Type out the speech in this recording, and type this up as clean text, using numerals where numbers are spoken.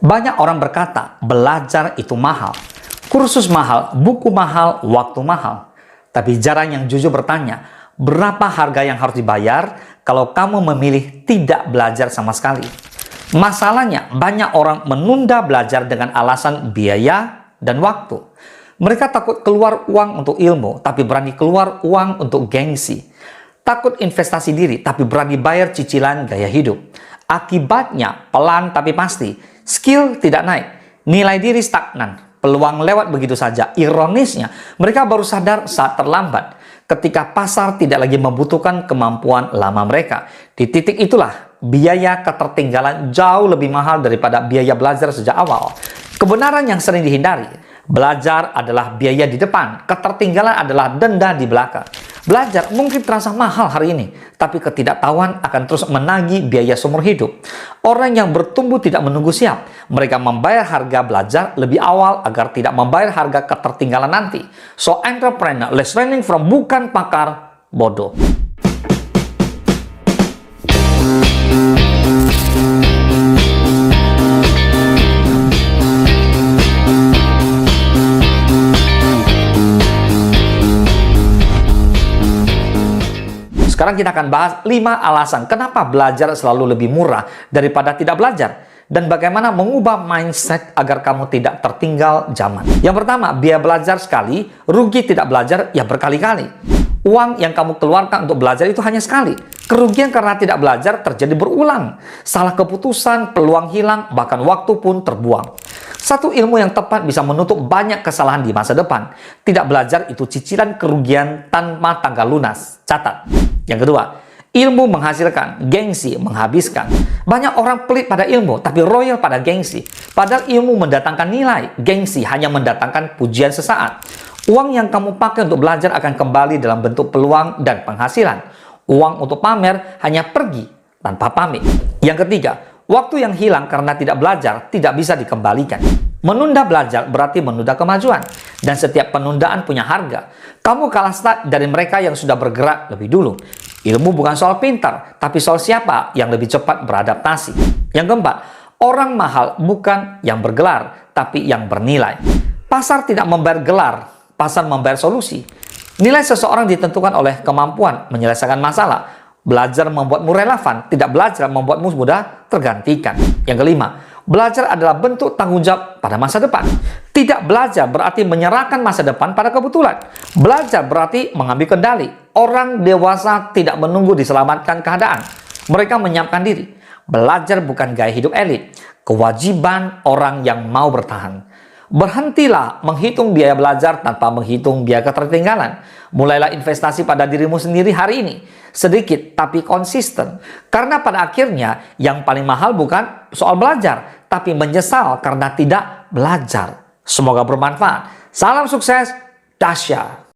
Banyak orang berkata, belajar itu mahal. Kursus mahal, buku mahal, waktu mahal. Tapi jarang yang jujur bertanya, berapa harga yang harus dibayar kalau kamu memilih tidak belajar sama sekali? Masalahnya, banyak orang menunda belajar dengan alasan biaya dan waktu. Mereka takut keluar uang untuk ilmu, tapi berani keluar uang untuk gengsi. Takut investasi diri, tapi berani bayar cicilan gaya hidup. Akibatnya, pelan tapi pasti, skill tidak naik, nilai diri stagnan, peluang lewat begitu saja. Ironisnya, mereka baru sadar saat terlambat, ketika pasar tidak lagi membutuhkan kemampuan lama mereka. Di titik itulah, biaya ketertinggalan jauh lebih mahal daripada biaya belajar sejak awal. Kebenaran yang sering dihindari, belajar adalah biaya di depan, ketertinggalan adalah denda di belakang. Belajar mungkin terasa mahal hari ini, tapi ketidaktahuan akan terus menagih biaya seumur hidup. Orang yang bertumbuh tidak menunggu siap. Mereka membayar harga belajar lebih awal agar tidak membayar harga ketertinggalan nanti. So, entrepreneur, let's learning from bukan pakar bodoh. Sekarang kita akan bahas 5 alasan kenapa belajar selalu lebih murah daripada tidak belajar. Dan bagaimana mengubah mindset agar kamu tidak tertinggal zaman. Yang pertama, biaya belajar sekali, rugi tidak belajar ya berkali-kali. Uang yang kamu keluarkan untuk belajar itu hanya sekali. Kerugian karena tidak belajar terjadi berulang. Salah keputusan, peluang hilang, bahkan waktu pun terbuang. Satu ilmu yang tepat bisa menutup banyak kesalahan di masa depan. Tidak belajar itu cicilan kerugian tanpa tanggal lunas. Catat. Yang kedua, ilmu menghasilkan, gengsi menghabiskan. Banyak orang pelit pada ilmu, tapi royal pada gengsi. Padahal ilmu mendatangkan nilai, gengsi hanya mendatangkan pujian sesaat. Uang yang kamu pakai untuk belajar akan kembali dalam bentuk peluang dan penghasilan. Uang untuk pamer hanya pergi tanpa pamit. Yang ketiga, waktu yang hilang karena tidak belajar tidak bisa dikembalikan. Menunda belajar berarti menunda kemajuan. Dan setiap penundaan punya harga. Kamu kalah start dari mereka yang sudah bergerak lebih dulu. Ilmu bukan soal pintar, tapi soal siapa yang lebih cepat beradaptasi. Yang keempat, orang mahal bukan yang bergelar, tapi yang bernilai. Pasar tidak membayar gelar, pasar membayar solusi. Nilai seseorang ditentukan oleh kemampuan menyelesaikan masalah. Belajar membuatmu relevan, tidak belajar membuatmu mudah tergantikan. Yang kelima, belajar adalah bentuk tanggung jawab pada masa depan. Tidak belajar berarti menyerahkan masa depan pada kebetulan. Belajar berarti mengambil kendali. Orang dewasa tidak menunggu diselamatkan keadaan. Mereka menyiapkan diri. Belajar bukan gaya hidup elit. Kewajiban orang yang mau bertahan. Berhentilah menghitung biaya belajar tanpa menghitung biaya ketertinggalan. Mulailah investasi pada dirimu sendiri hari ini. Sedikit tapi konsisten. Karena pada akhirnya yang paling mahal bukan soal belajar, tapi menyesal karena tidak belajar. Semoga bermanfaat. Salam sukses, Dasya.